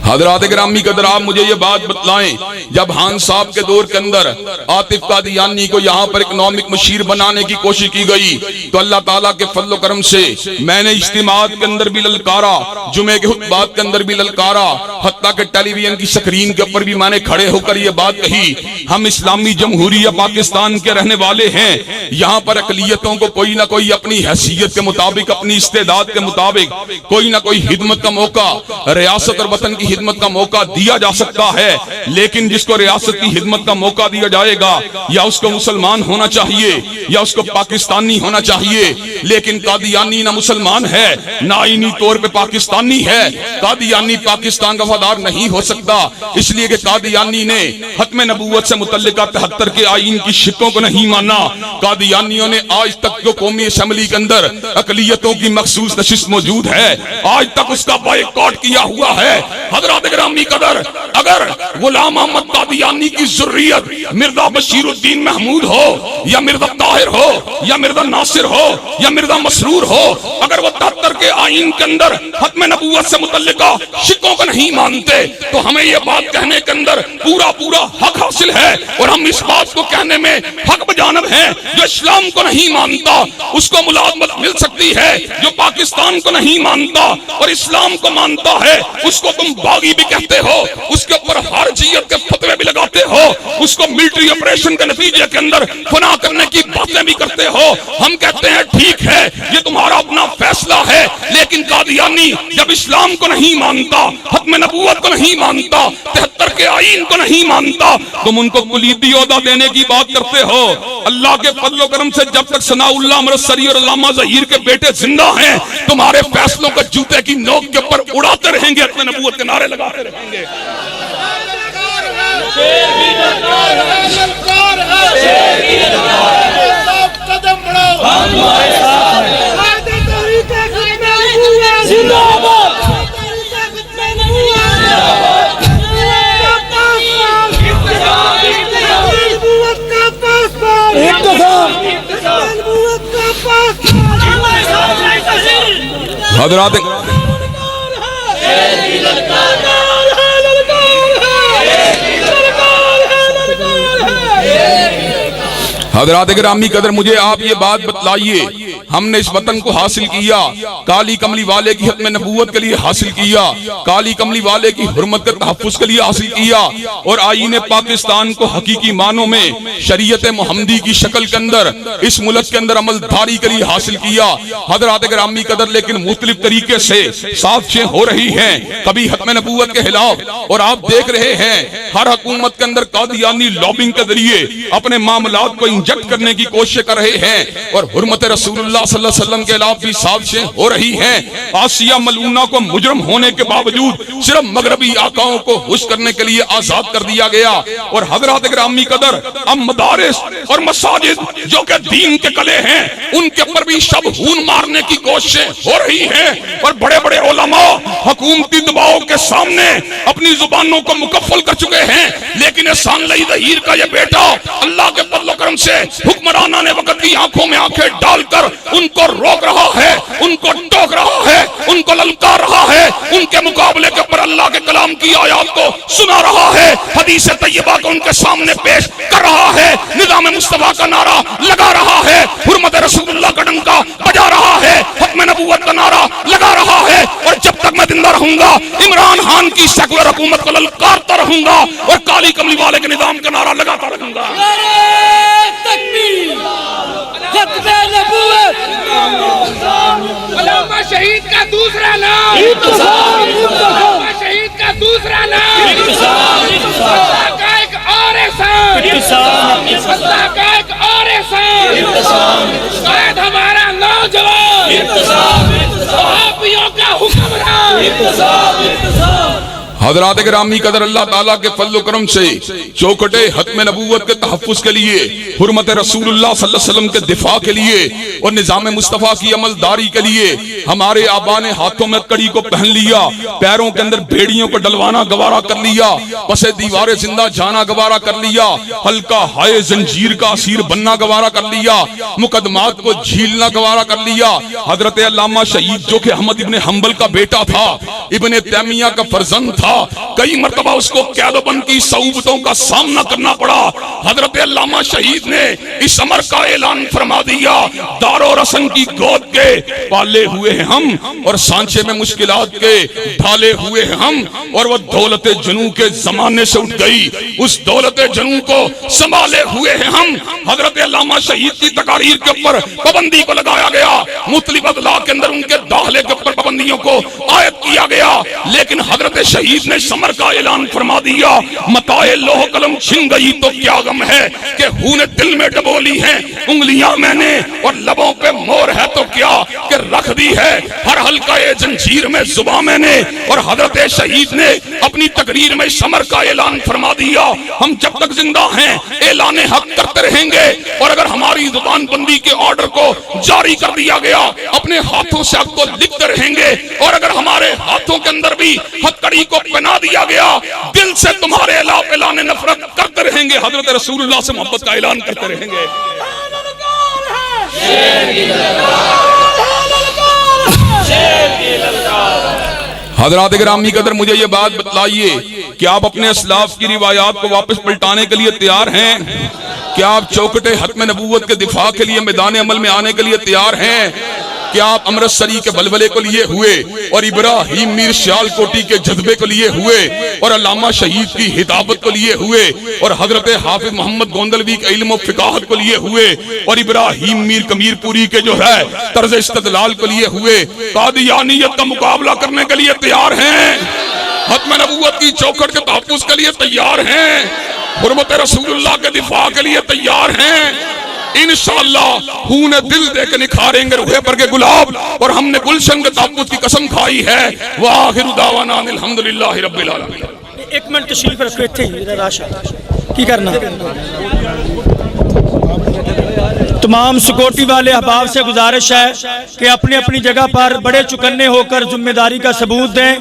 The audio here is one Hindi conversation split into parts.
हजरात गिरामी कदर, आप मुझे ये बात बतलाएं, जब खान साहब के दौर के अंदर आतिफ कादियानी को यहाँ पर इकनॉमिक मुशीर बनाने की कोशिश की गई, तो अल्लाह ताला के फजल करम से मैंने इज्तिमात के अंदर भी ललकारा, जुमे के खुतबात के अंदर भी ललकारा, हत्ता के टेलीविजन की स्क्रीन के ऊपर भी मैंने खड़े होकर ये बात कही, हम इस्लामी जमहूरिया पाकिस्तान के रहने वाले हैं। यहाँ पर अकलियतों को कोई ना कोई अपनी हैसियत के मुताबिक, अपनी इस्तेदाद के मुताबिक कोई ना कोई खिदमत का मौका, रियासत और वतन की खिदमत का मौका दिया जा सकता है। लेकिन जिसको रियासत की खिदमत का मौका दिया जाएगा, या उसको मुसलमान होना चाहिए या उसको पाकिस्तानी होना चाहिए। लेकिन कादियानी ना मुसलमान है ना आईनी तौर पे पाकिस्तानी है। कादियानी पाकिस्तान का वफादार नहीं हो सकता, इसलिए कि कादियानी ने खत्म नबूवत से मुतल्लिका 73 के आईन की शिक्कों को नहीं माना। कादियानियों ने आज तक जो कौमी असेंबली के अंदर अकलियतों की मखसूस नशिस्त मौजूद है, आज तक उसका बायकॉट किया हुआ है। हज़रात गिरामी कदर, अगर गुलाम अहमद कादियानी की ज़ुर्रियत मिर्जा बशीरुद्दीन महमूद हो या मिर्जा ताहिर हो या मिर्जा नासिर हो या मिर्जा मसरूर हो, अगर वो 73 के आईन के अंदर खत्म नबूवत से मुतल्लिका शिक्कों को नहीं मानते, तो हमें ये बात कहने के अंदर पूरा पूरा हक हासिल है। और हम इस बात को कहने में हक बजानब हैं, जो इस्लाम को नहीं मानता उसको मुलाजमत मिल सकती है, जो पाकिस्तान को नहीं मानता और इस्लाम को मानता है उसको तुम बागी भी कहते हो, उसके ऊपर हर्जियत के फतवे भी लगाते हो, उसको मिलिट्री ऑपरेशन के नतीजे के अंदर फना करने की बातें भी करते हो। हम कहते हैं ठीक है, ये तुम्हारा अपना फैसला है, लेकिन कादियानी जब इस्लाम को नहीं मानता, खत्म नबूवत को नहीं मानता, 73 के आईन को नहीं मानता, तुम उनको कुलीदी ओहदा देने की बात करते हो। अल्लाह के फजल करम से जब तक सनाउल्लाह मरसरी और अल्लामा ज़हीर के बेटे जिंदा हैं, तुम्हारे फैसलों को जूते की नोक के ऊपर उड़ाते रहेंगे, अपने नबूवत के नारे लगाते रहेंगे। कदम बढ़ाओ, हज़रात हज़रात गिरामी कदर, मुझे आप ये बात बतलाइए, हमने इस वतन को हासिल किया काली कमली वाले की खत्म नबूवत के लिए हासिल किया, काली कमली वाले की हुर्मत के तहफ़्फ़ुज़ के लिए हासिल किया, और आईन पाकिस्तान को हकीकी मानों में शरीयत मोहम्मदी की शक्ल के अंदर इस मुल्क के अंदर अमलदारी के लिए हासिल किया। हज़रात गिरामी कदर, लेकिन मुख्तलिफ तरीके से साजिशें हो रही हैं, कभी खत्म नबूवत के खिलाफ, और आप देख रहे हैं हर हुकूमत के अंदर कादियानी लॉबिंग के जरिए अपने मामलात को इंजेक्ट करने की कोशिश कर रहे हैं, और हुर्मत रसूलुल्लाह सल्लल्लाहु अलैहि वसल्लम के खिलाफ भी साजिशें हो रही हैं। आसिया मलूना को मुजरम होने के बावजूद सिर्फ मगरबी आकाओं को खुश करने के लिए आजाद कर दिया गया। और हज़रात गिरामी कदर, अब मदारिस और मसाजिद जो कि दीन के कले हैं, उनके ऊपर भी शब खून मारने की कोशिशें हो रही हैं, और बड़े बड़े उलमा हुकूमती दबाव के सामने अपनी जुबानों को मुकफ्फल कर चुके हैं। लेकिन एहसान ज़हीर का ये बेटा अल्लाह के फज़ल करम से हुक्मराना ने वक्त की आंखों में आंखें डालकर उनको रोक रहा है, उनको टोक रहा है, उनको ललकार रहा है, उनके मुकाबले के ऊपर अल्लाह के कलाम की आयत को सुना रहा है, हदीस तैयबा को उनके सामने पेश कर रहा है, निज़ाम मुस्तफा का नारा लगा रहा है, हुर्मत रसूलुल्लाह का डंका बजा रहा है, खत्म नबूवत का नारा लगा रहा है। और जब तक मैं जिंदा रहूंगा, इमरान खान की सेकुलर हुकूमत को ललकारता रहूंगा और काली कमली वाले के निजाम का नारा लगाता रहूंगा। अल्लामा शहीद का दूसरा नाम, अल्लामा शहीद का दूसरा नाम, अल्लाह का एक और एहसान, अल्लाह का एक और एहसान, शायद हमारा नौजवान वहाबियों का हुक्मरान। हज़रात गिरामी कदर, अल्लाह ताला के फज़ल करम से चौखटे खत्म नबूवत के तहफ़्फ़ुज़ के लिए, हुर्मत रसूलुल्लाह सल्लल्लाहु अलैहि वसल्लम के दिफा के लिए और निज़ाम मुस्तफ़ा की अमलदारी के लिए हमारे आबा ने हाथों में कड़ी को पहन लिया, पैरों के अंदर भेड़ियों को डलवाना गवारा कर लिया, पसे दीवारे जिंदा जाना गवारा कर लिया, हल्का हाय जंजीर का असीर बनना गवारा कर लिया, मुकदमात को झीलना गवारा कर लिया। हजरत अल्लामा शहीद जो कि अहमद इब्ने हंबल का बेटा था, इब्ने तैमिया का फर्जंद था, था, कई मरतबा उसको कैदबंद की सऊबतों का सामना करना पड़ा। हजरत अल्लामा शहीद ने इस अमर का ऐलान फरमा दिया, दारो रसन की गोद के पाले हुए हैं हम और सांचे में मुश्किलात के ढाले हुए हैं हम। और वह दौलत जनू के जमाने से उठ गई, उस दौलत जनू को संभाले हुए हैं हम। हजरत अल्लामा शहीद की तकारीर के ऊपर पाबंदी को लगाया गया, मुख्तलिफ अदला के अंदर उनके दाखिले के ऊपर पाबंदियों को आयत किया गया, लेकिन हजरत शहीद ने समर का ऐलान फरमा दिया, मताए लोह कलम छिन गई तो क्या गम है कि खून दिल में डबोली है उंगलियां मैंने और लबों पे मोर है तो क्या कि रख दी है हर हल्का ये जंजीर में जुबां मैंने। और हजरत शहीद ने अपनी तकरीर में समर का ऐलान फरमा दिया, हम जब तक जिंदा हैं ऐलान हक करते रहेंगे और अगर हमारी जुबान बंदी के ऑर्डर को जारी कर दिया गया अपने हाथों से हक को लिखते रहेंगे और अगर हमारे हाथों के अंदर भी हथकड़ी को पहना दिया गया दिल से तुम्हारे ऐलान नफरत करते रहेंगे, हजरत रसूलुल्लाह से मोहब्बत का ऐलान करते रहेंगे। हजरात गिरामी कदर, मुझे ये बात बतलाइए कि आप अपने असलाफ की रिवायात को वापस पलटाने के लिए तैयार हैं? क्या आप चौकटे हक में नबूवत के दिफा के लिए मैदान अमल में आने के लिए तैयार हैं? क्या आप अमृतसरी के बलबले को लिए हुए और इब्राहिम मीर सियालकोटी के जज्बे को लिए हुए और अल्लामा शहीद की हिदाबत को लिए हुए और हजरत हाफिज मोहम्मद गोंदलवी के इल्म फिकाहत को लिए हुए और इब्राहिम मीर कमीरपुरी के जो है तर्ज इस्तदलाल को लिए हुए कादियानियत का मुकाबला करने के लिए तैयार हैं? खत्म नबूवत की चौखट के तहफ्फुज़ के लिए तैयार हैं? हुर्मत रसूलुल्लाह के दिफा के लिए तैयार हैं? इंशाअल्लाह खून दिल दे के निखारेंगे रुहे पर के गुलाब और हमने गुलशन के तहफ्फुज़ की कसम खाई है। वाहिरु दावाना अल्हम्दुलिल्लाहि रब्बिल आलमीन। एक मिनट तशरीफ रखो इत्थे राशा की करना। तमाम सिक्योरिटी वाले अहबाब से गुजारिश है कि अपनी अपनी जगह पर बड़े चुकन्ने होकर जिम्मेदारी का सबूत दें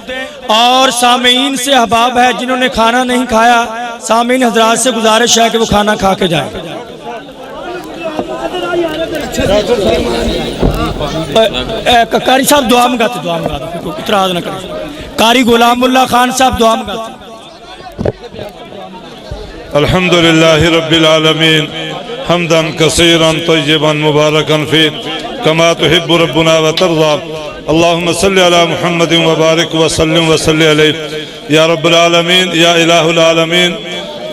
और सामीन से अहबाब है जिन्होंने खाना नहीं खाया, सामीन हजरात से गुजारिश है कि वो खाना खा के जाए। कारी साहब दुआ मंगाते इतराज न करें। कारी गुलामुल्लाह खान साहब दुआ मंगाते। अल्हम्दुलिल्लाहि रब्बिल आलमीन हम्दन कसीरन तय्यबन मुबारकन फी कमा तुहिब्बु रब्बुना व तर्ज़ा। अल्लाहुम्मा सल्लि अला मुहम्मदिन व बारिक व सल्लिम व सल्लि अलैहि या रब्बुल आलमीन या इलाहुल आलमीन।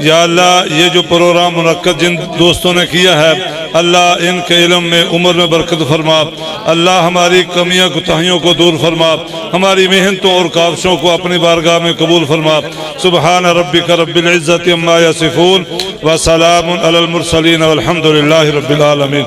या अल्लाह, ये जो प्रोग्राम मुनक्कद जिन दोस्तों ने किया है अल्लाह इनके इल्म में उम्र में बरकत फरमा। अल्लाह हमारी कमियां कोताहियों को दूर फरमा, हमारी मेहनतों और काविशों को अपनी बारगाह में कबूल फरमा। सुबहान रब्बिका रब्बिल इज्जति अम्मा यसिफून व सलामुन अलल मुरसलीन वल्हम्दुलिल्लाहि रब्बिल आलमीन।